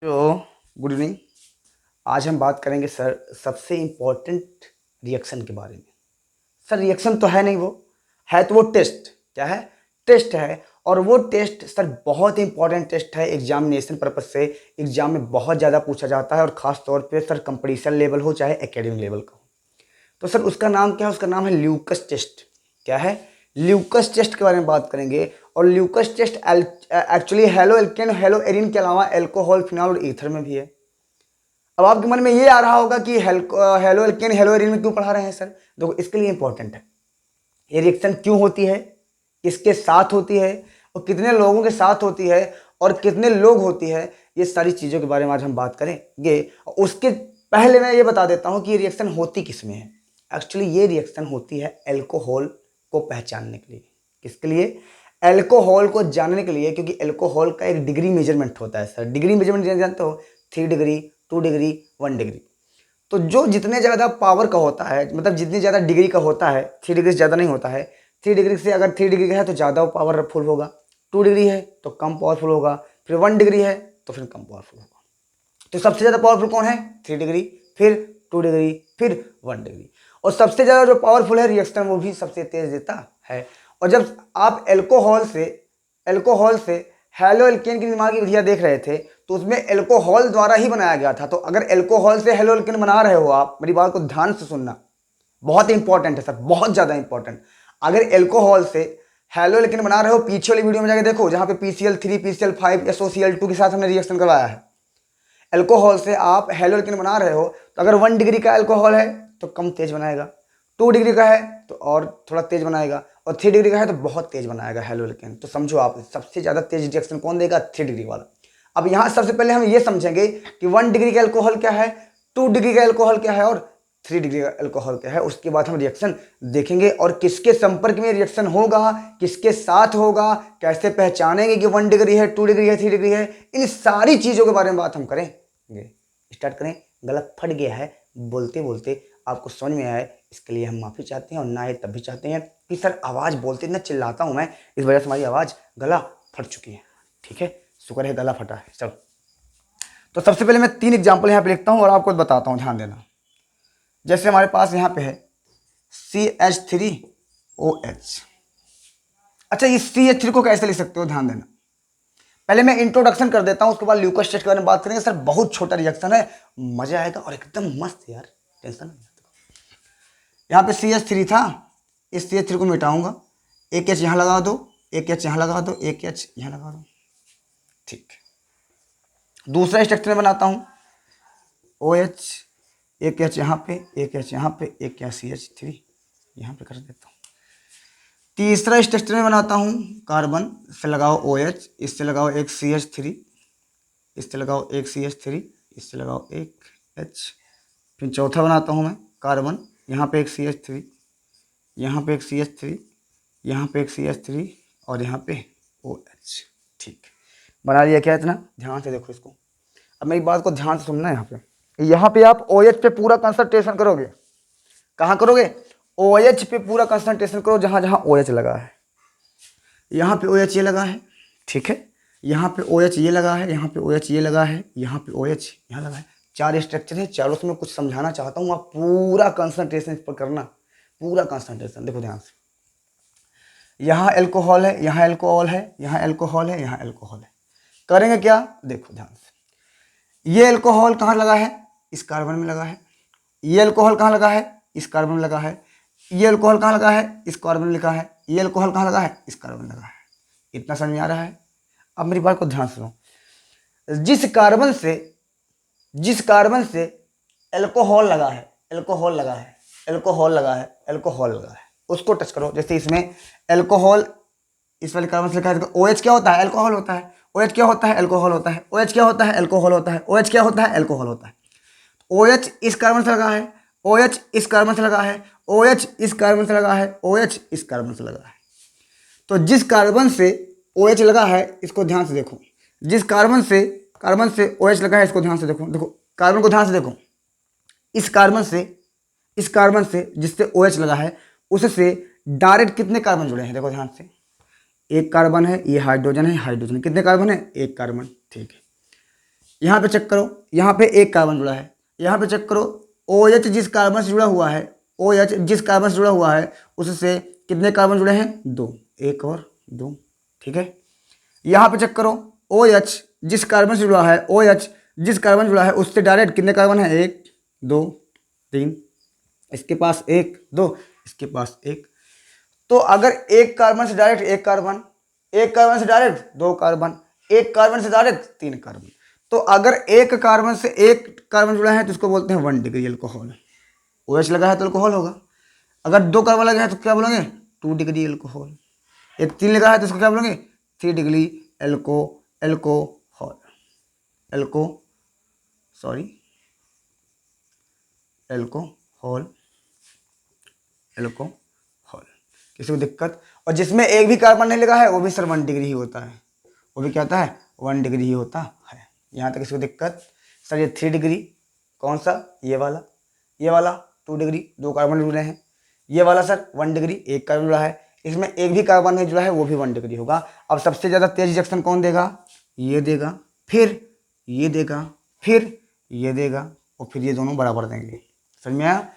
तो good evening. आज हम बात करेंगे सर सबसे इम्पोर्टेंट रिएक्शन के बारे में। सर रिएक्शन तो है नहीं, वो है तो वो टेस्ट क्या है, टेस्ट है। और वो टेस्ट सर बहुत ही इंपॉर्टेंट टेस्ट है एग्जामिनेशन पर्पज से। एग्जाम में बहुत ज़्यादा पूछा जाता है और ख़ास तौर पे सर कंपटीशन लेवल हो चाहे एकेडमिक लेवल का हो। तो सर उसका नाम क्या है, उसका नाम है ल्यूकस टेस्ट। क्या है, ल्यूकस टेस्ट के बारे में बात करेंगे। और Lucas test actually halo alkane halo arene के अलावा एल्कोहल, फिनॉल और ईथर में भी है। अब आपके मन में ये आ रहा होगा कि हेलो एल्केन हेलो एरिन में क्यों पढ़ा रहे हैं सर। देखो इसके लिए इंपॉर्टेंट है, ये रिएक्शन क्यों होती है, किसके साथ होती है और कितने लोगों के साथ होती है और कितने लोग होती है, ये सारी चीज़ों के बारे में आज हम बात करेंगे। उसके पहले मैं ये बता देता हूँ कि ये रिएक्शन होती किस में है। एक्चुअली ये रिएक्शन होती है एल्कोहल को पहचानने के लिए। किसके लिए, एल्कोहल को जानने के लिए, क्योंकि एल्कोहल का एक डिग्री मेजरमेंट होता है सर। डिग्री मेजरमेंट जानते हो, 3 डिग्री, 2 डिग्री, 1 डिग्री। तो जो जितने ज़्यादा पावर का होता है, मतलब जितनी ज़्यादा डिग्री का होता है, 3 डिग्री से ज़्यादा नहीं होता है। 3 डिग्री से अगर 3 डिग्री का है तो ज़्यादा पावरफुल होगा, 2 डिग्री है तो कम पावरफुल होगा, फिर 1 डिग्री है तो फिर कम पावरफुल होगा। तो सबसे ज़्यादा पावरफुल कौन है, 3 डिग्री, फिर 2 डिग्री, फिर 1 डिग्री। और सबसे ज़्यादा जो पावरफुल है रिएक्शन वो भी सबसे तेज देता है। और जब आप एल्कोहल से हेलो एल्केन की निर्माण की विधियाँ देख रहे थे तो उसमें एल्कोहल द्वारा ही बनाया गया था। तो अगर एल्कोहल से हेलो एल्केन बना रहे हो आप, मेरी बात को ध्यान से सुनना, बहुत इंपॉर्टेंट है सर, बहुत ज़्यादा इंपॉर्टेंट। अगर एल्कोहल से हेलो एल्केन बना रहे हो, पीछे वाली वीडियो में जाके देखो जहाँ पे PCl3 PCl5 SOCl2 के साथ हमने रिएक्शन करवाया है। एल्कोहल से आप हेलो एल्केन बना रहे हो तो अगर 1 डिग्री का एल्कोहल है तो कम तेज बनाएगा, 2 डिग्री का है तो और थोड़ा तेज बनाएगा, और 3 डिग्री का है तो बहुत तेज बनाएगा हेलो एल्केन। तो समझो आप सबसे ज़्यादा तेज रिएक्शन कौन देगा, 3 डिग्री वाला। अब यहाँ सबसे पहले हम ये समझेंगे कि 1 डिग्री का एल्कोहल क्या है, 2 डिग्री का एल्कोहल क्या है और 3 डिग्री का एल्कोहल क्या है। उसके बाद हम रिएक्शन देखेंगे और किसके संपर्क में रिएक्शन होगा, किसके साथ होगा, कैसे पहचानेंगे कि 1 डिग्री है, 2 डिग्री है, 3 डिग्री है। इन सारी चीज़ों के बारे में बात हम करेंगे। स्टार्ट करें। गला फट गया है बोलते बोलते, आपको समझ में आए इसके लिए हम माफ़ी चाहते हैं, और ना ये तब भी चाहते हैं कि सर आवाज़ बोलते इतना चिल्लाता हूँ मैं, इस वजह से हमारी आवाज़ गला फट चुकी है। ठीक है, शुक्र है गला फटा है। चलो, तो सबसे पहले मैं 3 एग्जाम्पल यहाँ पे लिखता हूँ और आपको बताता हूँ, ध्यान देना। जैसे हमारे पास यहाँ पे है CH3OH। अच्छा, इस CH3 को कैसे लिख सकते हो, ध्यान देना। पहले मैं इंट्रोडक्शन कर देता हूँ, उसके बाद ल्यूकस टेस्ट के बारे में बात करेंगे। सर बहुत छोटा रिएक्शन है, मजा आएगा और एकदम मस्त यार, टेंशन नहीं। यहाँ पे CH3 था, इस CH3 को मिटाऊंगा, एक H यहाँ लगा दो, एक H यहाँ लगा दो, एक H यहाँ लगा दो। ठीक, दूसरा स्ट्रक्चर बनाता हूँ, OH, एक H यहाँ पे, एक H यहाँ पे, एक यहाँ CH3 यहाँ पे कर देता हूँ। तीसरा स्ट्रक्चर में बनाता हूँ, कार्बन से लगाओ OH, इससे लगाओ एक CH3, इससे लगाओ एक CH3, इससे लगाओ एक H। फिर चौथा बनाता हूँ मैं, कार्बन, यहाँ पे एक CH3, यहाँ पे एक CH3, यहाँ पे एक CH3 और यहाँ पे OH। ठीक, बना लिया क्या इतना, ध्यान से देखो इसको। अब मेरी बात को ध्यान से सुनना है। यहाँ पे आप OH पे पूरा कंसंट्रेशन करोगे। कहाँ करोगे, OH पे पूरा कंसंट्रेशन करो, जहाँ जहाँ OH लगा है। यहाँ पे OH ये लगा है, ठीक है, यहाँ पे OH ये लगा है, यहाँ पे OH ये लगा है, यहाँ पे OH यहाँ लगा है। 4 स्ट्रक्चर है, चारों से मैं कुछ समझाना चाहता हूँ, आप पूरा कंसंट्रेशन इस पर करना, पूरा कंसंट्रेशन। देखो ध्यान से, यहाँ एल्कोहल है, यहाँ एल्कोहल है, यहाँ एल्कोहल है, यहाँ एल्कोहल है। करेंगे क्या, देखो ध्यान से। ये एल्कोहल कहाँ लगा है, इस कार्बन में लगा है। ये एल्कोहल कहाँ लगा है, इस कार्बन में लगा है। ये एल्कोहल कहाँ लगा है, इस कार्बन में लिखा है। ये एल्कोहल कहाँ लगा है, इस कार्बन में लगा है। इतना समझ में आ रहा है। अब मेरी बात को ध्यान से सुनो। जिस कार्बन से एल्कोहल लगा है, एल्कोहल लगा है, एल्कोहल लगा है, एल्कोहल लगा है, उसको टच करो। जैसे इसमें एल्कोहल, इस वाले कार्बन से लिखा है OH क्या होता है, एल्कोहल होता है। OH क्या होता है, एल्कोहल होता है। OH क्या होता है, एल्कोहल होता है। OH क्या होता है, एल्कोहल होता है। OH इस कार्बन से लगा है, OH इस कार्बन से लगा है, OH इस कार्बन से लगा है, OH इस कार्बन से लगा है। तो जिस कार्बन से OH लगा है, इसको ध्यान से देखो। जिस कार्बन से OH लगा है, इसको ध्यान से देखो। देखो कार्बन को ध्यान से देखो। इस कार्बन से जिससे OH लगा है, उससे डायरेक्ट कितने कार्बन जुड़े हैं, देखो ध्यान से। एक कार्बन है, ये हाइड्रोजन है, हाइड्रोजन कितने कार्बन है, एक कार्बन, ठीक है। यहाँ पे चेक करो, यहाँ पे एक कार्बन जुड़ा है, यहाँ पे चेक करो OH जिस कार्बन से जुड़ा हुआ है, OH जिस कार्बन से जुड़ा हुआ है उससे कितने कार्बन जुड़े हैं? 2, 1 और 2, ठीक है। यहाँ पे चेक करो OH जिस कार्बन से जुड़ा है, OH जिस कार्बन जुड़ा है उससे डायरेक्ट कितने कार्बन है? 1 2 3, इसके पास 1 2, इसके पास 1। तो अगर एक कार्बन से डायरेक्ट एक कार्बन, एक कार्बन से डायरेक्ट 2 कार्बन, एक कार्बन से डायरेक्ट 3 कार्बन, तो अगर एक कार्बन से एक कार्बन जुड़ा है तो इसको बोलते हैं 1 डिग्री अल्कोहल। OH लगा है तो अल्कोहल होगा। अगर 2 कार्बन लगे हैं तो क्या बोलेंगे? 2 डिग्री अल्कोहल। एक 3 लगा है तो इसको क्या बोलेंगे? 3 डिग्री अल्कोहल। अल्कोहल। किसी को दिक्कत? और जिसमें एक भी कार्बन नहीं लगा है वो भी सर 1 डिग्री ही होता है, वो भी क्या होता है? 1 डिग्री ही होता है। यहाँ तक किसी को दिक्कत? सर ये 3 डिग्री कौन सा? ये वाला 2 डिग्री, 2 कार्बन जुड़े हैं। ये वाला सर 1 डिग्री, एक कार्बन जुड़ा है, इसमें एक भी कार्बन नहीं जुड़ा है वो भी 1 डिग्री होगा। अब सबसे ज़्यादा तेज रिएक्शन कौन देगा? ये देगा, फिर ये देगा, फिर ये देगा, और फिर ये दोनों बराबर देंगे। समझ में आया?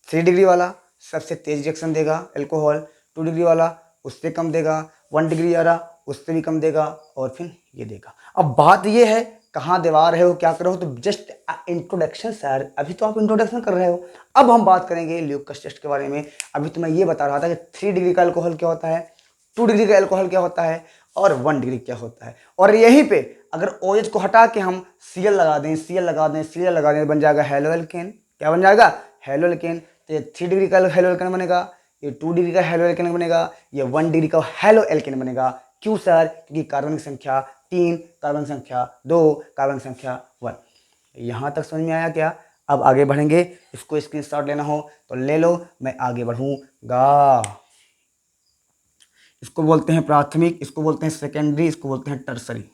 3 डिग्री वाला सबसे तेज रिएक्शन देगा अल्कोहल, 2 डिग्री वाला उससे कम देगा, 1 डिग्री वाला उससे भी कम देगा, और फिर ये देगा। अब बात ये है कहाँ दीवार है वो क्या कर रहे हो? तो जस्ट इंट्रोडक्शन सर, अभी तो आप इंट्रोडक्शन कर रहे हो। अब हम बात करेंगे ल्यूकस टेस्ट के बारे में। अभी तो मैं ये बता रहा था कि 3 डिग्री का अल्कोहल क्या होता है, 2 डिग्री का अल्कोहल क्या होता है, और 1 डिग्री क्या होता है। और यहीं पे अगर OH को हटा के हम Cl लगा दें, Cl लगा दें, Cl लगा दें, बन जाएगा हेलो एल्केन। क्या बन जाएगा? Halo alkane. तो ये 3 डिग्री का हेलो एल्केन बनेगा, ये 2 डिग्री का हेलो एल्केन बनेगा, ये 1 डिग्री का हेलो एल्केन बनेगा। क्यों सर? क्योंकि कार्बन की संख्या 3, कार्बन संख्या 2, कार्बन संख्या 1। यहाँ तक समझ में आया क्या? अब आगे बढ़ेंगे। इसको स्क्रीनशॉट लेना हो तो ले लो, मैं आगे बढ़ूंगा। इसको बोलते हैं प्राथमिक, इसको बोलते हैं सेकेंडरी, इसको बोलते हैं टर्सरी।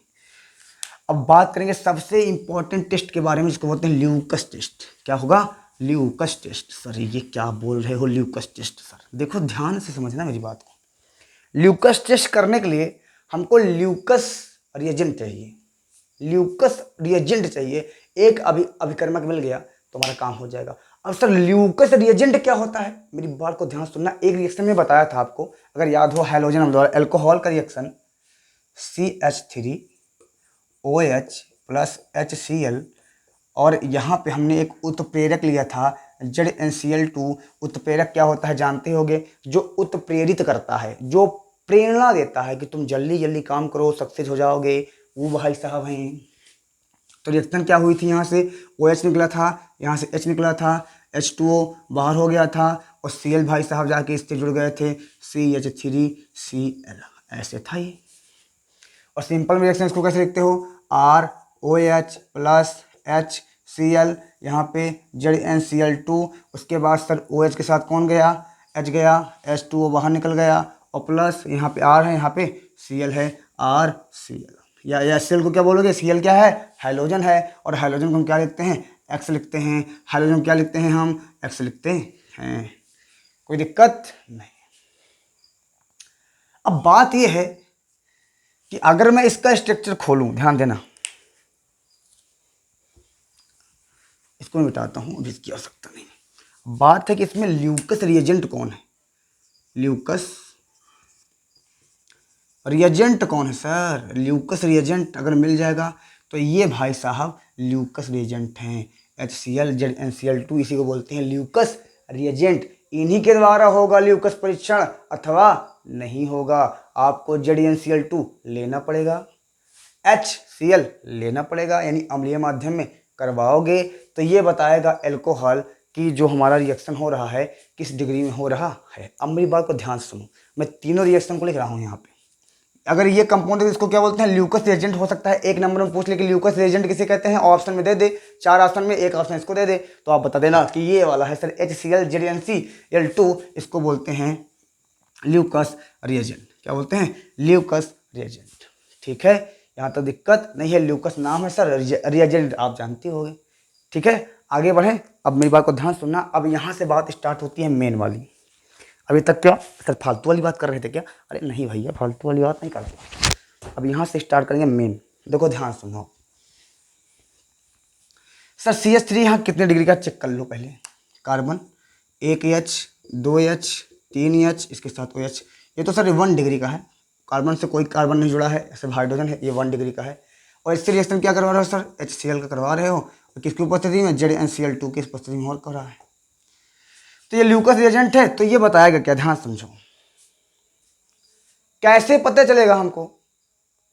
अब बात करेंगे सबसे इंपॉर्टेंट टेस्ट के बारे में, जिसको बोलते हैं ल्यूकस टेस्ट। क्या होगा? Lucas test. सर ये क्या बोल रहे हो ल्यूकस टेस्ट? सर देखो ध्यान से समझना मेरी बात को। ल्यूकस टेस्ट करने के लिए हमको ल्यूकस रिएजेंट चाहिए, ल्यूकस रिएजेंट चाहिए। एक अभिकर्मक मिल गया तो हमारा काम हो जाएगा। अब सर ल्यूकस रिएजेंट क्या होता है? मेरी बात को ध्यान सुनना। एक रिएक्शन में बताया था आपको, अगर याद हो, हैलोजन अल्कोहल का रिएक्शन CH3OH प्लस HCl, और यहाँ पे हमने एक उत्प्रेरक लिया था ZnCl2। उत्प्रेरक क्या होता है जानते होगे? जो उत्प्रेरित करता है, जो प्रेरणा देता है कि तुम जल्दी जल्दी काम करो, सक्सेस हो जाओगे, वो भाई साहब हैं। तो रिएक्शन क्या हुई थी? यहाँ से OH निकला था, यहाँ से H निकला था, H2O बाहर हो गया था, और Cl भाई साहब जाके इससे जुड़ गए थे, CH3Cl। ऐसे था ये। और सिंपल रिएक्शन इसको कैसे लिखते हो? ROH प्लस HCl, यहाँ पे ZnCl2, उसके बाद सर OH के साथ कौन गया? H गया, H2O बाहर निकल गया, और प्लस यहाँ पे R है, यहाँ पे Cl है, RCl। या HCl को क्या बोलोगे? Cl क्या है? हैलोजन है, और हैलोजन को हम क्या लिखते हैं? X लिखते हैं। हैलोजन क्या लिखते हैं हम? X लिखते हैं। कोई दिक्कत नहीं। अब बात यह है कि अगर मैं इसका स्ट्रक्चर खोलूं, ध्यान देना, इसको मैं मिटाता हूं, अभी इसकी आवश्यकता नहीं। बात है कि इसमें ल्यूकस रिएजेंट कौन है? ल्यूकस रिएजेंट कौन है सर? ल्यूकस रिएजेंट अगर मिल जाएगा तो ये भाई साहब ल्यूकस रिएजेंट हैं। HCl ZnCl2, इसी को बोलते हैं ल्यूकस रिएजेंट। इन्हीं के द्वारा होगा ल्यूकस परीक्षण, अथवा नहीं होगा। आपको ZnCl2 लेना पड़ेगा, HCl लेना पड़ेगा, यानी अम्लीय माध्यम में करवाओगे तो ये बताएगा अल्कोहल कि जो हमारा रिएक्शन हो रहा है किस डिग्री में हो रहा है। अब मेरी बात को ध्यान सुनो, मैं तीनों रिएक्शन को लिख रहा हूँ यहाँ पे। अगर ये कंपाउंड है इसको क्या बोलते हैं? ल्यूकस रिएजेंट हो सकता है। एक नंबर में पूछ ले कि ल्यूकस रिएजेंट किसे कहते हैं, ऑप्शन में दे दे, 4 ऑप्शन में एक ऑप्शन इसको दे दे, तो आप बता देना कि ये वाला है सर HCl ZnCl2, इसको बोलते हैं ल्यूकस रिएजेंट। क्या बोलते हैं? Lucas reagent. ठीक है, यहाँ तो दिक्कत नहीं है। ल्यूकस नाम है सर, रिएजेंट आप जानते होंगे। ठीक है, आगे बढ़ें। अब मेरी बात को ध्यान सुनना। अब यहाँ से बात स्टार्ट होती है मेन वाली। अभी तक क्या सर फालतू वाली बात कर रहे थे क्या? अरे नहीं भैया, फालतू वाली बात नहीं करते। अब यहाँ से स्टार्ट करेंगे मेन। देखो ध्यान सुनो, सर CH3 यहाँ कितने डिग्री का चेक कर लो पहले। कार्बन 1H 2H 3H इसके साथ OH, ये तो सर 1 डिग्री का है, कार्बन से कोई कार्बन नहीं जुड़ा है, सिर्फ हाइड्रोजन है, ये 1 डिग्री का है। और इससे रिएक्शन क्या करवा रहे हो सर, HCl का करवा रहे हो, और किसकी उपस्थिति में, ZnCl2 की उपस्थिति में और कर रहा है। तो ये ल्यूकस रिएजेंट है। तो ये बताएगा क्या, ध्यान समझो, कैसे पता चलेगा हमको,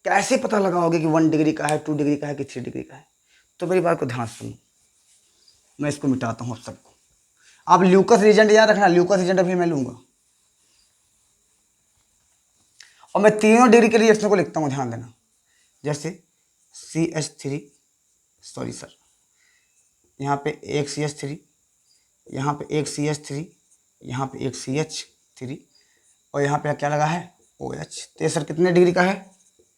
कैसे पता लगाओगे कि 1 डिग्री का है, 2 डिग्री का है कि 3 डिग्री का है। तो मेरी बात को ध्यान सुनो, मैं इसको मिटाता हूँ आप सबको। आप ल्यूकस रिएजेंट याद रखना, ल्यूकस रिएजेंट अभी मैं लूंगा और मैं तीनों डिग्री के रिएक्शन को लिखता हूँ, ध्यान देना। जैसे CH3, सॉरी सर, यहाँ पे एक CH3, यहाँ पे एक CH3, यहाँ पे एक CH3 और यहाँ पे क्या लगा है, OH। तो ये सर कितने डिग्री का है,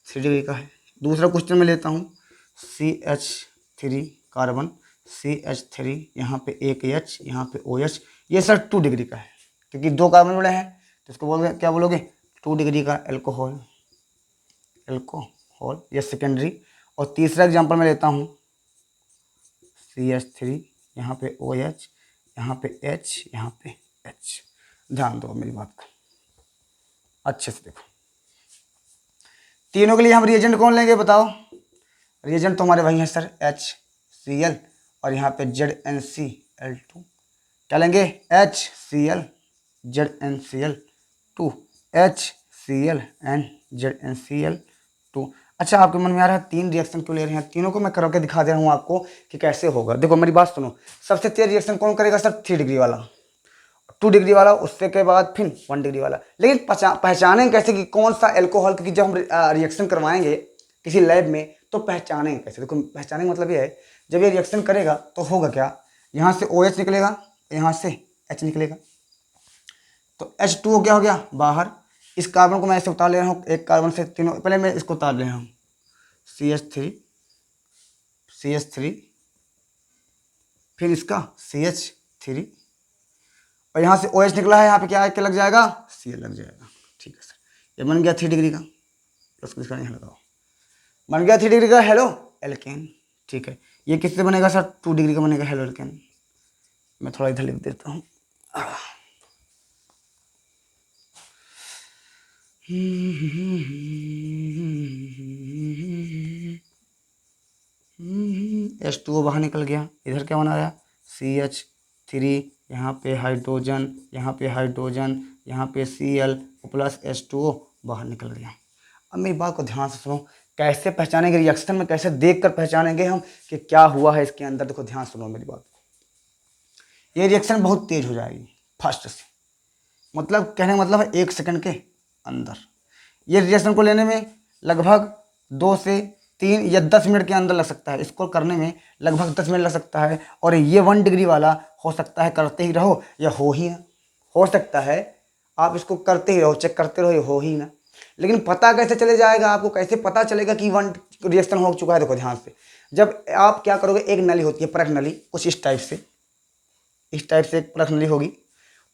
3 डिग्री का है। दूसरा क्वेश्चन मैं लेता हूँ, CH3 कार्बन, CH3 यहाँ पे एक H, यहाँ पे OH, ये सर 2 डिग्री का है क्योंकि 2 कार्बन जुड़े हैं, तो इसको बोलोगे क्या, बोलोगे 2 डिग्री का एल्कोहल, एल्कोहल, ये सेकेंडरी। और तीसरा एग्जांपल मैं लेता हूँ, CH3 यहाँ पे OH, यहाँ पे H, यहाँ पे H। ध्यान दो मेरी बात को अच्छे से देखो, तीनों के लिए हम रिएजेंट कौन लेंगे बताओ। रिएजेंट तो हमारे वही हैं सर, HCl और यहाँ पे ZnCl2। क्या लेंगे, HCl ZnCl2, HCl and ZnCl2। अच्छा, आपके मन में आ रहा है 3 रिएक्शन क्यों ले रहे हैं, तीनों को मैं करके दिखा दे रहा हूँ आपको कि कैसे होगा। देखो मेरी बात सुनो, सबसे तेज रिएक्शन कौन करेगा सर, 3 डिग्री वाला, 2 डिग्री वाला, उससे के बाद फिर 1 डिग्री वाला। लेकिन पहचानेंगे कैसे कि कौन सा एल्कोहल, क्योंकि जब हम रिएक्शन करवाएंगे किसी लैब में तो पहचानेंगे कैसे। देखो पहचानेंगे मतलब ये है, जब ये रिएक्शन करेगा तो होगा क्या, यहाँ से OH निकलेगा, यहाँ से H निकलेगा, तो H2O क्या हो गया बाहर। इस कार्बन को मैं ऐसे उतार ले रहा हूँ, एक कार्बन से तीनों, पहले मैं इसको उतार ले रहा हूँ, CH3, फिर इसका CH3 और यहाँ से OH निकला है, यहाँ पे क्या लग जाएगा, Cl लग जाएगा। ठीक है सर, ये बन गया 3 डिग्री का, उसको यहाँ लगाओ, बन गया 3 डिग्री का हेलो एल्केन। ठीक है, ये किससे बनेगा सर, 2 डिग्री का बनेगा हेलो एल्केन। मैं थोड़ा इधर लिख देता हूँ, H2O बाहर निकल गया, इधर क्या बना रहा, CH3, यहाँ पे हाइड्रोजन, यहाँ पे हाइड्रोजन, यहाँ पे Cl प्लस H2O बाहर निकल गया। अब मेरी बात को ध्यान से सुनो, कैसे पहचानेंगे रिएक्शन में, कैसे देखकर पहचानेंगे हम कि क्या हुआ है इसके अंदर। देखो ध्यान सुनो मेरी बात, ये रिएक्शन बहुत तेज हो जाएगी फास्ट से, मतलब कहने का मतलब है 1 सेकंड के अंदर। ये रिएक्शन को लेने में लगभग 2 से 3 या 10 मिनट के अंदर लग सकता है, इसको करने में लगभग 10 मिनट लग सकता है। और ये 1 डिग्री वाला हो सकता है करते ही रहो या हो सकता है आप इसको करते ही रहो, चेक करते रहो, ये हो ही ना। लेकिन पता कैसे चले जाएगा, आपको कैसे पता चलेगा कि 1 रिएक्शन हो चुका है। देखो ध्यान से, जब आप क्या करोगे, एक नली होती है परख नली, कुछ इस टाइप से एक परख नली होगी,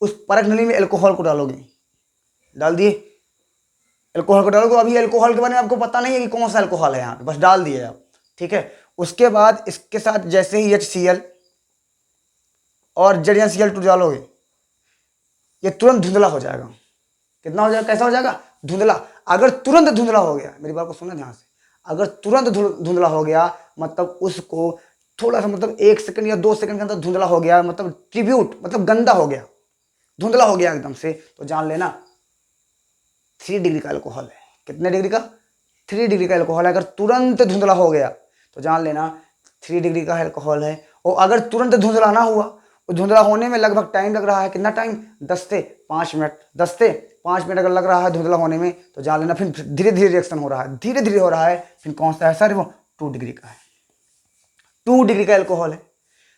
उस परख नली में एल्कोहल को डालोगे, डाल दिए एल्कोहल को डालोगे। अभी एल्कोहल के बारे में आपको पता नहीं है कि कौन सा एल्कोहल है, यहाँ पे बस डाल दिए आप। ठीक है, उसके बाद इसके साथ जैसे ही HCl और ZnCl2 डालोगे, ये तुरंत धुंधला हो जाएगा। कितना हो जाएगा, कैसा हो जाएगा, धुंधला। अगर तुरंत धुंधला हो गया, मेरी बात को सुनना ध्यान से, अगर तुरंत धुंधला हो गया मतलब उसको थोड़ा सा, मतलब 1 सेकंड या 2 सेकंड के अंदर धुंधला हो गया, मतलब ट्रिब्यूट, मतलब गंदा हो गया, धुंधला हो गया एकदम से, तो जान लेना 3 डिग्री का अल्कोहल है। कितने डिग्री का, 3 डिग्री का अल्कोहल है। अगर तुरंत धुंधला हो गया तो जान लेना 3 डिग्री का अल्कोहल है। और अगर तुरंत धुंधला ना हुआ, तो धुंधला होने में लगभग टाइम लग रहा है, कितना टाइम, 10 से 5 मिनट, 10 से 5 मिनट अगर लग रहा है धुंधला होने में, तो जान लेना फिर धीरे धीरे रिएक्शन हो रहा है, धीरे धीरे हो रहा है। फिर कौन सा है सर, वो 2 डिग्री का है, 2 डिग्री का अल्कोहल है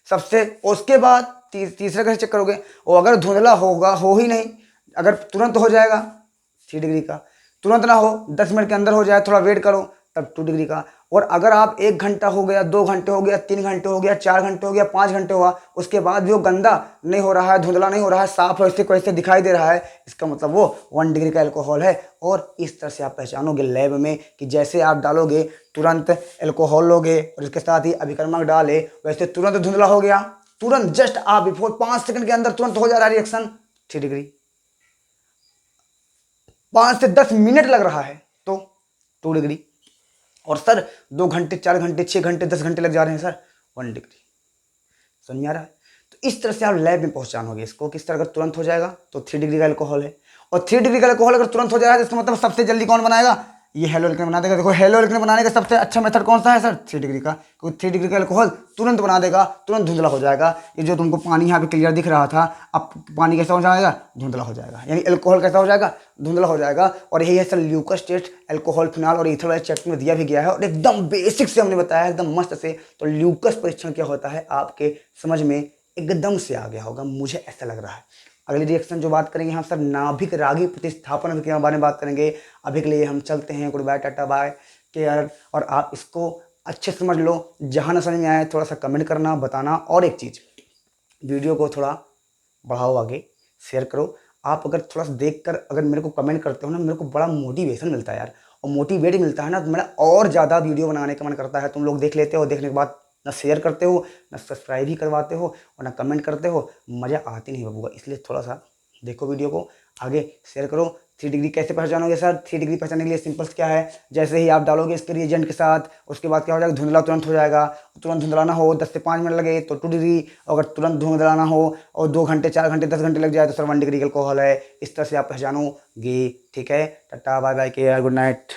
सबसे। उसके बाद तीसरा कैसे चेक करोगे, और अगर धुंधला होगा, हो ही नहीं, अगर तुरंत हो जाएगा 3 डिग्री का, तुरंत ना हो 10 मिनट के अंदर हो जाए, थोड़ा वेट करो, तब 2 डिग्री का। और अगर आप 1 घंटा हो गया, 2 घंटे हो गया, 3 घंटे हो गया, 4 घंटे हो गया, 5 घंटे हुआ, उसके बाद भी वो गंदा नहीं हो रहा है, धुंधला नहीं हो रहा है, साफ वैसे को ऐसे दिखाई दे रहा है, इसका मतलब वो 1 डिग्री का अल्कोहल है। और इस तरह से आप पहचानोगे लैब में कि जैसे आप डालोगे तुरंत अल्कोहल लोगे और इसके साथ ही अभिकर्मक डाले, वैसे तुरंत धुंधला हो गया, तुरंत जस्ट आप बिफोर 5 सेकंड के अंदर तुरंत हो जा रहा है रिएक्शन 3 डिग्री। 5 से 10 मिनट लग रहा है तो 2 डिग्री। और सर 2 घंटे, 4 घंटे, 6 घंटे, 10 घंटे लग जा रहे हैं सर, 1 डिग्री। समझ में आ रहा है? तो इस तरह से आप लैब में पहचानोगे इसको, किस तरह अगर तुरंत हो जाएगा तो 3 डिग्री का अल्कोहल है। और 3 डिग्री का अल्कोहल अगर तुरंत हो जाएगा तो इसका मतलब सबसे जल्दी कौन बनाएगा, ये हेलो एल्केन बना देगा। देखो हेलो एल्केन बनाने का सबसे अच्छा मेथड कौन सा है सर, 3 डिग्री का, क्योंकि 3 डिग्री का अल्कोहल तुरंत बना देगा, तुरंत धुंधला हो जाएगा। ये जो तुमको पानी यहाँ पे क्लियर दिख रहा था, अब पानी कैसा हो जाएगा, धुंधला हो जाएगा, यानी अल्कोहल कैसा हो जाएगा, धुंधला हो जाएगा। और यही है sir Lucas test, alcohol, phenol और ईथर वाले चैप्टर में दिया भी गया है और एकदम बेसिक से हमने बताया है, एकदम मस्त से। तो ल्यूकस परीक्षण क्या होता है आपके समझ में एकदम से आ गया होगा, मुझे ऐसा लग रहा है। अगली रिएक्शन जो बात करेंगे हम सर नाभिक रागी प्रतिस्थापन के बारे में बात करेंगे। अभी के लिए हम चलते हैं, good bye, tata bye care. और आप इसको अच्छे समझ लो, जहाँ ना समझ में आए थोड़ा सा कमेंट करना, बताना। और एक चीज़, वीडियो को थोड़ा बढ़ाओ, आगे शेयर करो। आप अगर थोड़ा सा देख कर अगर मेरे को कमेंट करते हो ना, मेरे को बड़ा मोटिवेशन मिलता है यार, और मोटिवेट मिलता है ना, तो मेरा और ज़्यादा वीडियो बनाने का मन करता है। तुम लोग देख लेते हो, देखने के बाद ना शेयर करते हो, ना सब्सक्राइब ही करवाते हो और ना कमेंट करते हो, मज़ा आती नहीं बबूगा। इसलिए थोड़ा सा देखो वीडियो को, आगे शेयर करो। 3 डिग्री कैसे पहचानोगे सर, 3 डिग्री पहचानने के लिए सिंपल क्या है, जैसे ही आप डालोगे इसके रिएजेंट के साथ, उसके बाद क्या हो जाएगा, धुंधला तुरंत हो जाएगा। तुरंत धुंधला ना हो, 10 से 5 मिनट लगे तो 2 डिग्री, अगर तुरंत धुंधला ना हो और 2 घंटे, 4 घंटे, 10 घंटे लग जाए तो सर 1 डिग्री अल्कोहल है। इस तरह से आप पहचानोगे। ठीक है, tata bye bye care, good night.